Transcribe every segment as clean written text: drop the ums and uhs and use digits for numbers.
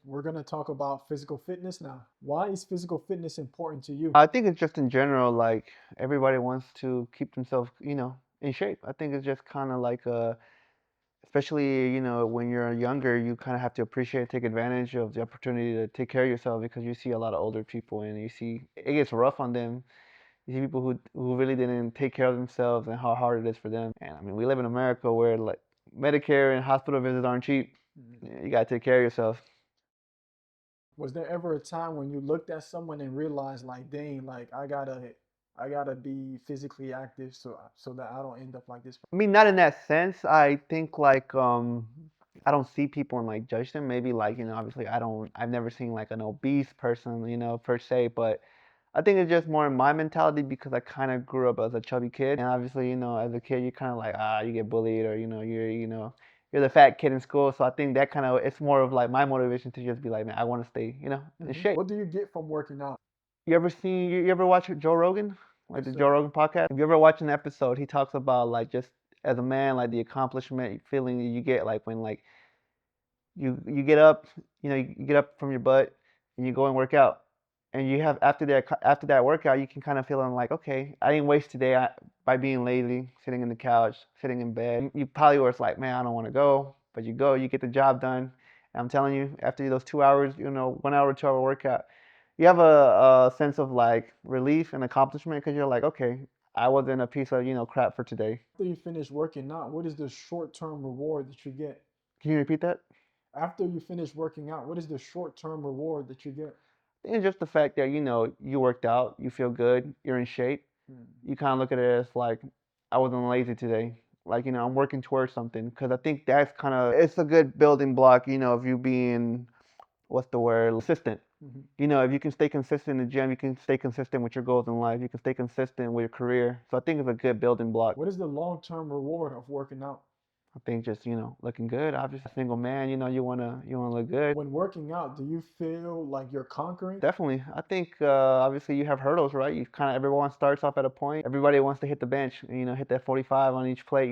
We're going to talk about physical fitness now. Why is physical fitness important to you? I think it's just in general, like everybody wants to keep themselves, in shape. I think it's just kind of like especially, when you're younger, you kind of have to appreciate, take advantage of the opportunity to take care of yourself because you see a lot of older people and you see it gets rough on them. You see people who really didn't take care of themselves and how hard it is for them. And I mean, we live in America where like Medicare and hospital visits aren't cheap. Mhm. You gotta take care of yourself. Was there ever a time when you looked at someone and realized like, dang, like I gotta be physically active so that I don't end up like this? I mean, not in that sense. I think like I don't see people and like judge them. Maybe like, obviously I've never seen like an obese person, per se, but I think it's just more in my mentality because I kind of grew up as a chubby kid. And obviously, as a kid, you're kind of like, you get bullied or, you're the fat kid in school. So I think that kind of, it's more of like my motivation to just be like, man, I want to stay, in shape. What do you get from working out? You ever watch Joe Rogan? Like Yes, the Joe sir. Rogan podcast? If you ever watch an episode, he talks about like just as a man, like the accomplishment feeling that you get like when like you get up, you get up from your butt and you go and work out. And you have after that workout, you can kind of feel like, okay, I didn't waste today by being lazy, sitting in the couch, sitting in bed. You probably were like, man, I don't want to go, but you go, you get the job done. And I'm telling you, after those 2 hours, 1 hour, 2 hour workout, you have a sense of like relief and accomplishment because you're like, okay, I wasn't a piece of crap for today. After you finish working out, what is the short-term reward that you get? Can you repeat that? After you finish working out, what is the short-term reward that you get? And just the fact that you worked out, you feel good, you're in shape. Hmm. You kind of look at it as like I wasn't lazy today. Like I'm working towards something because I think that's kind of it's a good building block. Of you being what's the word consistent. Hmm. If you can stay consistent in the gym, you can stay consistent with your goals in life. You can stay consistent with your career. So I think it's a good building block. What is the long-term reward of working out? I think just looking good. Obviously, a single man, you wanna look good. When working out, do you feel like you're conquering? Definitely. I think obviously you have hurdles, right? You kind of everyone starts off at a point. Everybody wants to hit the bench, hit that 45 on each plate.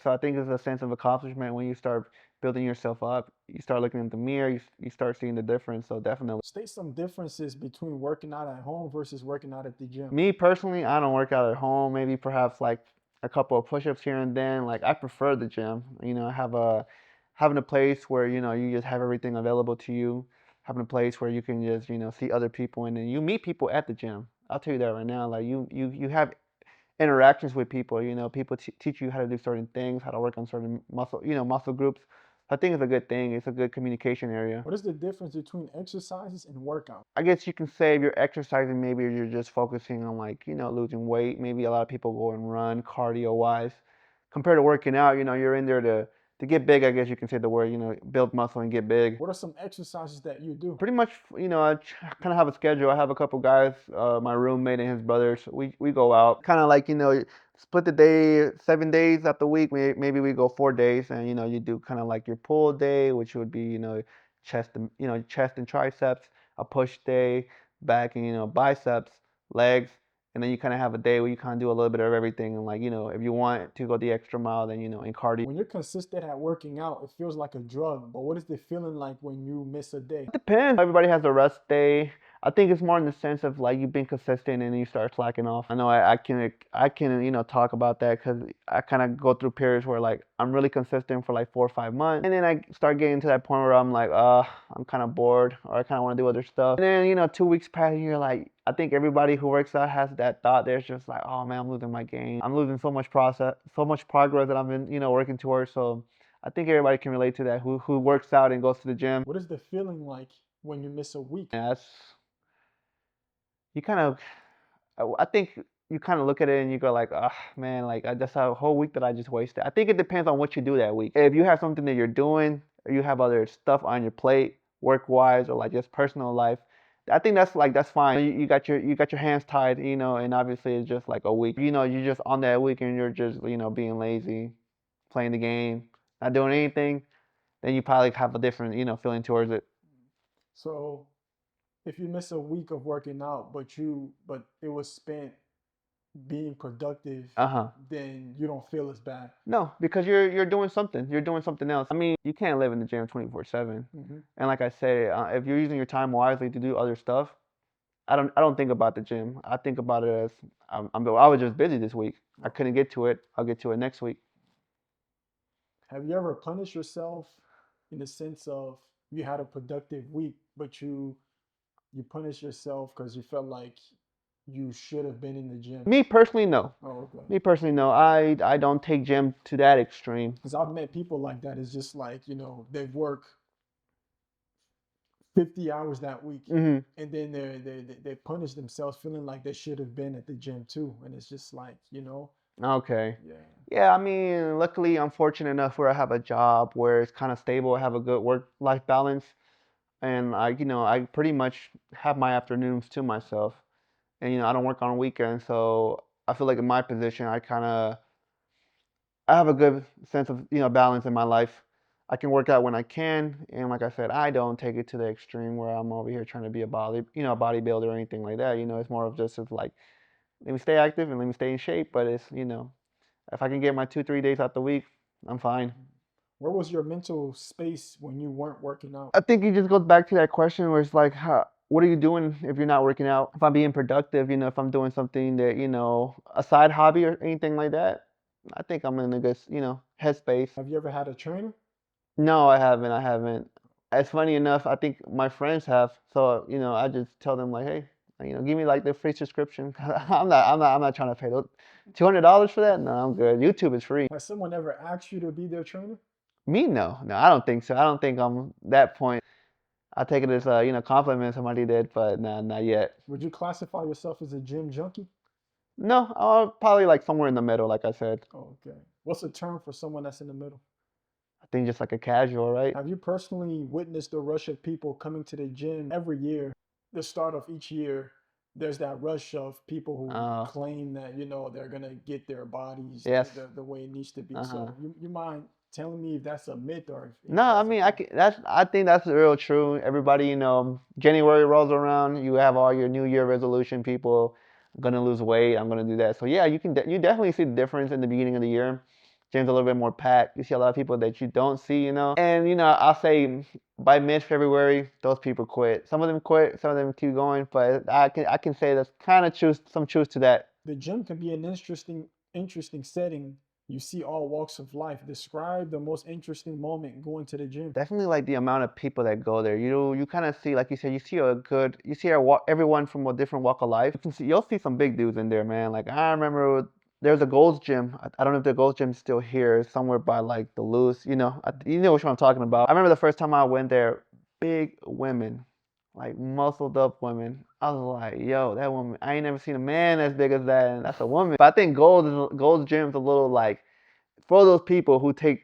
So I think it's a sense of accomplishment when you start building yourself up. You start looking in the mirror, you start seeing the difference. So definitely. State some differences between working out at home versus working out at the gym. Me personally, I don't work out at home. Maybe perhaps like a couple of push-ups here and then. Like I prefer the gym. Having a place where you just have everything available to you. Having a place where you can just see other people and then you meet people at the gym. I'll tell you that right now. Like you have interactions with people. People teach you how to do certain things, how to work on certain muscle groups. I think it's a good thing. It's a good communication area. What is the difference between exercises and workout? I guess you can say if you're exercising, maybe you're just focusing on like, losing weight. Maybe a lot of people go and run cardio wise. Compared to working out, you're in there to get big, I guess you can say the word, build muscle and get big. What are some exercises that you do? Pretty much, I kind of have a schedule. I have a couple guys, my roommate and his brothers. We go out, kind of like split the day 7 days out the week. Maybe we go 4 days, and you do kind of like your pull day, which would be chest and triceps, a push day, back and biceps, legs, and then you kind of have a day where you kind of do a little bit of everything. And like if you want to go the extra mile, then in cardio. When you're consistent at working out, it feels like a drug, but what is the feeling like when you miss a day? It depends. Everybody has a rest day. I think it's more in the sense of like you've been consistent and then you start slacking off. I know I can talk about that because I kind of go through periods where like I'm really consistent for like 4 or 5 months, and then I start getting to that point where I'm like, I'm kind of bored or I kind of want to do other stuff. And then 2 weeks pass, and you're like, I think everybody who works out has that thought. There's just like, oh man, I'm losing my game. I'm losing so much progress that I've been working towards. So I think everybody can relate to that who works out and goes to the gym. What is the feeling like when you miss a week? Yeah, that's you kind of. I think you kind of look at it and you go like, ah, man, like that's a whole week that I just wasted. I think it depends on what you do that week. If you have something that you're doing, or you have other stuff on your plate, work wise, or like just personal life, I think that's fine. You got your hands tied, and obviously it's just like a week. You're just on that week and you're just being lazy, playing the game, not doing anything. Then you probably have a different feeling towards it. So if you miss a week of working out, but it was spent being productive, Uh-huh. then you don't feel as bad. No, because you're doing something. You're doing something else. I mean, you can't live in the gym 24/7. Hmm. And like I say, if you're using your time wisely to do other stuff, I don't think about the gym. I think about it as I was just busy this week. I Oh. couldn't get to it. I'll get to it next week. Have you ever punished yourself in the sense of you had a productive week, but you punish yourself because you felt like you should have been in the gym? Me personally, no. Oh, okay. Me personally, no. I don't take gym to that extreme. Because I've met people like that. It's just like, they work 50 hours that week, Hmm. and then they punish themselves feeling like they should have been at the gym too. And it's just like, Okay. yeah. Yeah, I mean, luckily I'm fortunate enough where I have a job where it's kind of stable. I have a good work-life balance, and I pretty much have my afternoons to myself. And I don't work on weekends, so I feel like in my position, I have a good sense of balance in my life. I can work out when I can, and like I said, I don't take it to the extreme where I'm over here trying to be a bodybuilder or anything like that. It's more of just as like let me stay active and let me stay in shape. But it's if I can get my 2 3 days out the week, I'm fine. Where was your mental space when you weren't working out? I think it just goes back to that question where it's like, what are you doing if you're not working out? If I'm being productive, if I'm doing something that, a side hobby or anything like that, I think I'm in a good, headspace. Have you ever had a trainer? No, I haven't. I haven't. It's funny enough, I think my friends have. So, I just tell them like, hey, give me like the free subscription. I'm not trying to pay those $200 for that. No, I'm good. YouTube is free. Has someone ever asked you to be their trainer? Me, no, no, I don't think so. I don't think I'm that point. I take it as a compliment somebody did, but no, not yet. Would you classify yourself as a gym junkie? No, probably like somewhere in the middle, like I said. Oh, okay. What's a term for someone that's in the middle? I think just like a casual, right? Have you personally witnessed the rush of people coming to the gym every year? The start of each year, there's that rush of people who Uh, claim that, they're gonna get their bodies yes. the way it needs to be. Uh-huh. So you mind telling me if that's a myth or if No, I that's a mean, fact? I think that's real true. Everybody, January rolls around, you have all your New Year resolution people. I'm gonna lose weight. I'm gonna do that. So yeah, you definitely see the difference in the beginning of the year. Gym's a little bit more packed. You see a lot of people that you don't see. And I'll say by mid-February, those people quit. Some of them quit, some of them keep going, but I can say that's kind of some truth to that. The gym can be an interesting setting. You see all walks of life. Describe the most interesting moment going to the gym. Definitely like the amount of people that go there. You kind of see, like you said, you see everyone from a different walk of life. You'll see some big dudes in there, man. Like I remember there's a Gold's Gym. I don't know if the Gold's Gym's still here, it's somewhere by like the Lewis. You know which one I'm talking about. I remember the first time I went there, big women, like muscled up women. I was like, yo, that woman. I ain't never seen a man as big as that, and that's a woman. But I think Gold's Gym's a little like for those people who take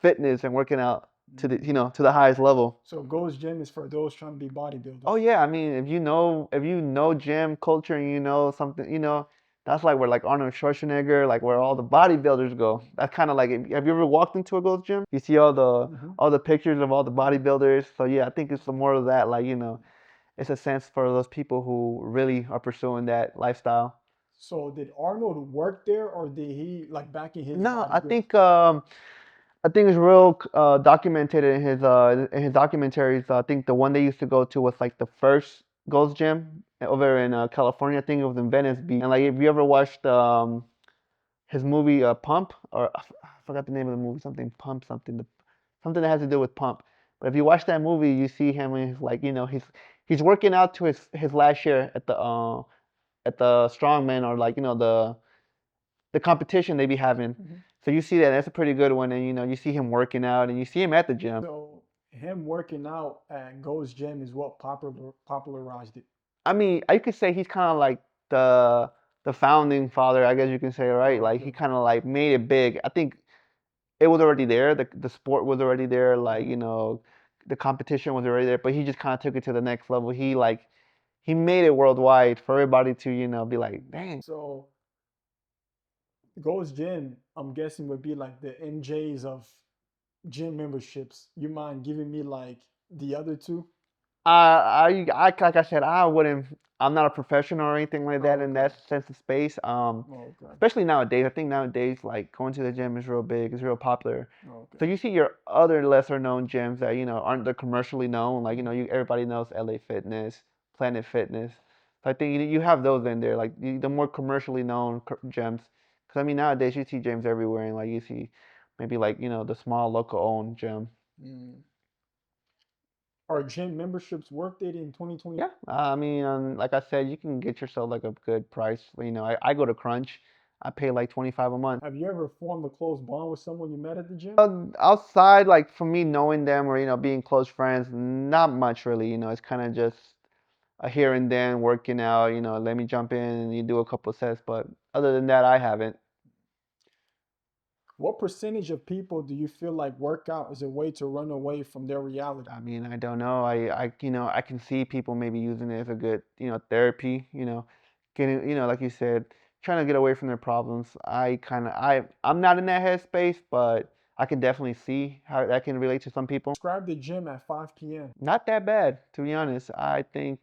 fitness and working out to the to the highest level. So Gold's Gym is for those trying to be bodybuilders. Oh yeah, I mean if you know gym culture and you know something, that's like where like Arnold Schwarzenegger, like where all the bodybuilders go. That's kind of like have you ever walked into a Gold's Gym? You see Hmm. all the pictures of all the bodybuilders. So yeah, I think it's more of that like it's a sense for those people who really are pursuing that lifestyle. So did Arnold work there, or did he like back in his No, body good? I think it's real documented in his documentaries. I think the one they used to go to was like the first Gold's Gym over in California. I think it was in Venice Beach. And like if you ever watched his movie Pump, or I forgot the name of the movie, something Pump, something that has to do with Pump. But if you watch that movie, you see him and he's like he's working out to his last year at the strongman or like the competition they be having. Hmm. So you see that that's a pretty good one, and you see him working out, and you see him at the gym. So him working out at Gold's Gym is what popularized it. I mean, I could say he's kind of like the founding father, I guess you can say, right? Oh, Like he okay. kind of like made it big. I think it was already there. The sport was already there. Like Hmm. the competition was already there, but he just kind of took it to the next level. He made it worldwide for everybody to be like, dang. So Gold's Gym, I'm guessing, would be like the MJs of gym memberships. You mind giving me like the other two? Like I said, I wouldn't. I'm not a professional or anything like that Oh, in okay. that sense of space. Oh, okay. Especially nowadays. I think nowadays, like going to the gym is real big, is real popular. Oh, So okay. you see your other lesser known gyms that aren't the commercially known. Like Mhm. everybody knows LA Fitness, Planet Fitness. So I think you have those in there, like the more commercially known gyms. Because I mean nowadays you see gyms everywhere, and like you see maybe like the small local owned gym. Mm. Are gym memberships worth it in 2020? Yeah, I mean, like I said, you can get yourself like a good price. I go to Crunch, I pay like 25 a month. Have you ever formed a close bond with someone you met at the gym? Outside, like for me knowing them or being close friends, not much really. It's kind of just a here and then working out. Let me jump in and you do a couple sets, but other than that, I haven't. What percentage of people do you feel like workout is a way to run away from their reality? I mean, I don't know. I can see people maybe using it as a good, therapy. Getting, like you said, trying to get away from their problems. I'm not in that headspace, but I can definitely see how that can relate to some people. Describe the gym at 5 p.m. Not that bad, to be honest. I think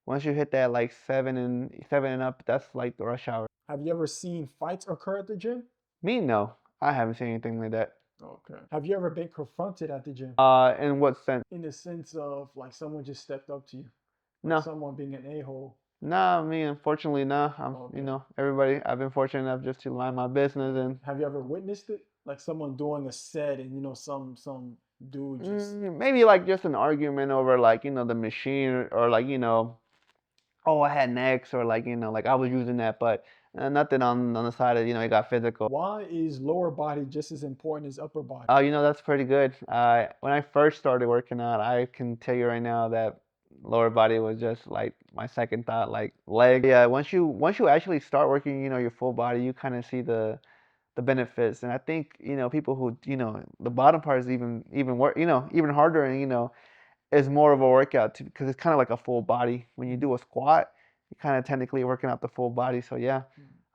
once you hit that like seven and up, that's like the rush hour. Have you ever seen fights occur at the gym? Me, no, I haven't seen anything like that. Okay. Have you ever been confronted at the gym? In what sense? In the sense of like someone just stepped up to you, like No. someone being an a-hole. Nah, me, unfortunately, nah. Okay. Everybody, I've been fortunate enough just to mind my business and Have you ever witnessed it? Like someone doing a set and some dude just maybe like just an argument over like, the machine or like, oh, I had next or like, like I was using that, but nothing on the side of, it got physical. why is lower body just as important as upper body? Oh, that's pretty good. When I first started working out, I can tell you right now that lower body was just like my second thought, like legs. Yeah, once you actually start working, your full body, you kind of see the benefits. And I think, people who, the bottom part is even work, even harder and, is more of a workout too, because it's kind of like a full body. When you Mhm. do a squat, you're kind of technically working out the full body. So yeah,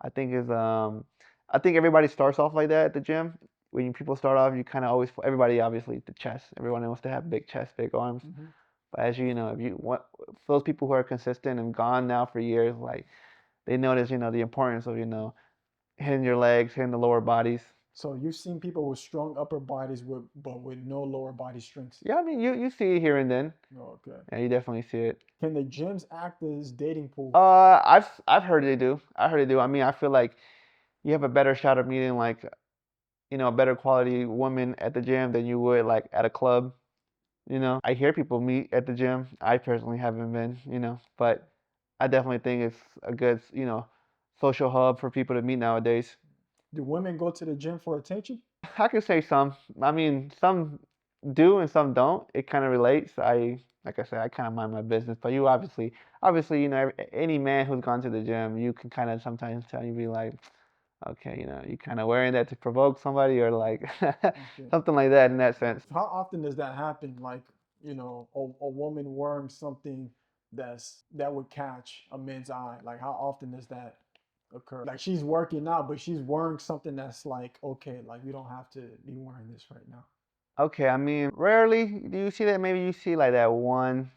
I think is I think everybody starts off like that at the gym. When people start off, you kind of always everybody obviously the chest. Everyone wants to have big chest, big arms. Mhm. But as if you want for those people who are consistent and gone now for years, like they notice the importance of hitting your legs, hitting the lower bodies. So you've seen people with strong upper bodies with no lower body strengths. Yeah, I mean you see it here and then. Okay. Yeah, you definitely see it. Can the gyms act as dating pool? I've heard they do. I heard they do. I mean, I feel like you have a better shot of meeting like a better quality woman at the gym than you would like at a club. I hear people meet at the gym. I personally haven't been, but I definitely think it's a good, social hub for people to meet nowadays. Do women go to the gym for attention? I could say some. I mean, some do and some don't. It kind of relates. Like I said, I kind of mind my business. But you obviously, any man who's gone to the gym, you can kind of sometimes tell you be like, okay, you kind of wearing that to provoke somebody or like Okay. something like that in that sense. How often does that happen? Like, a woman wearing something that would catch a man's eye. Like, how often does that occur? Like, she's working out, but she's wearing something that's like, okay, like you don't have to be wearing this right now. Okay, I mean, rarely do you see that. Maybe you see like that one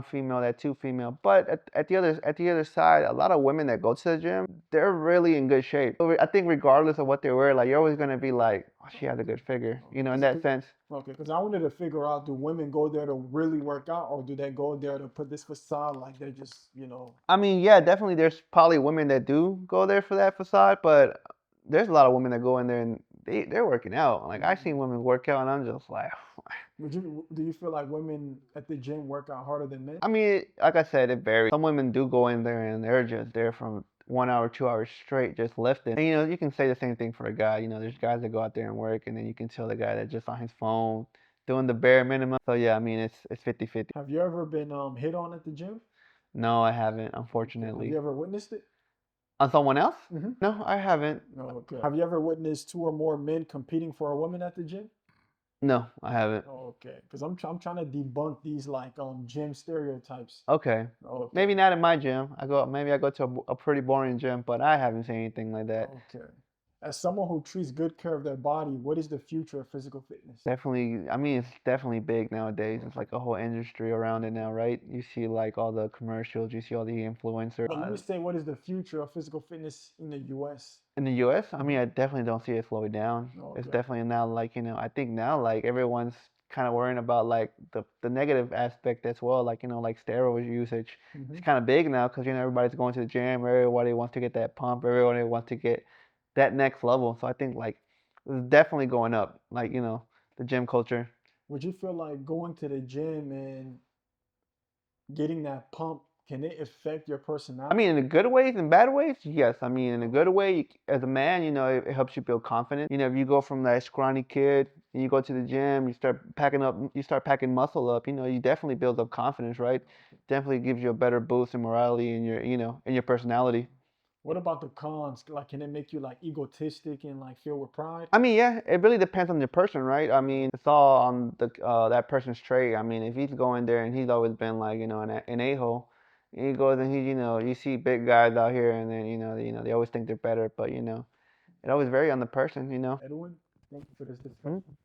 female, that two female. But at the other side, a lot of women that go to the gym, they're really in good shape. So I think regardless of what they wear, like you're always gonna be like, oh, she has a good figure, Okay, in that sense. okay, because I wanted to figure out, do women go there to really work out, or do they go there to put this facade like they're just. I mean, yeah, definitely. There's probably women that do go there for that facade, but there's a lot of women that go in there and they're working out. Like I've seen women work out, and I'm just like, Do you feel like women at the gym work out harder than men? I mean, like I said, it varies. Some women do go in there and they're just there from 1 hour, 2 hours straight, just lifting. And you can say the same thing for a guy. There's guys that go out there and work, and then you can tell the guy that's just on his phone doing the bare minimum. So yeah, I mean, it's 50-50. Have you ever been hit on at the gym? No, I haven't, Okay. Have you unfortunately. ever witnessed it? On someone else? Hmm. No, I haven't. Okay. Have you ever witnessed two or more men competing for a woman at the gym? No, I haven't. Okay, because I'm trying to debunk these like gym stereotypes. Okay. Okay. Maybe not in my gym. Maybe I go to a pretty boring gym, but I haven't seen anything like that. Okay. As someone who treats good care of their body, what is the future of physical fitness? Definitely, I mean, it's definitely big nowadays. It's like a whole industry around it now, right? You see like all the commercials, you see all the influencers. But let me say, what is the future of physical fitness in the US? In the US, I mean, Hmm. I definitely don't see it slowing down. It's Okay. definitely now like, I think now like everyone's kind of worrying about like the negative aspect as well, like, like steroid usage. It's Hmm. kind of big now because, everybody's going to the gym, everybody wants to get that pump, everybody wants to get that next level. So I think like it's definitely going up, like, the gym culture. Would you feel like going to the gym and getting that pump, can it affect your I mean, in the personality? good ways and bad ways, yes. I mean, in a good way, as a man, it helps you build confidence. If you go from that scrawny kid and you go to the gym, you start packing muscle up. You definitely build up confidence, right? Definitely gives you a better boost in morality and in your personality. What about the cons? Like, can it make you like egotistic and like filled with pride? I mean, yeah, it really depends on the person, right? I mean, it's all on the that person's trait. I mean, if he's going there and he's always been like, an a-hole, and he goes and you see big guys out here, and then they always think they're better, but it always vary on the person. Edwin, thank you for this Hmm? discussion.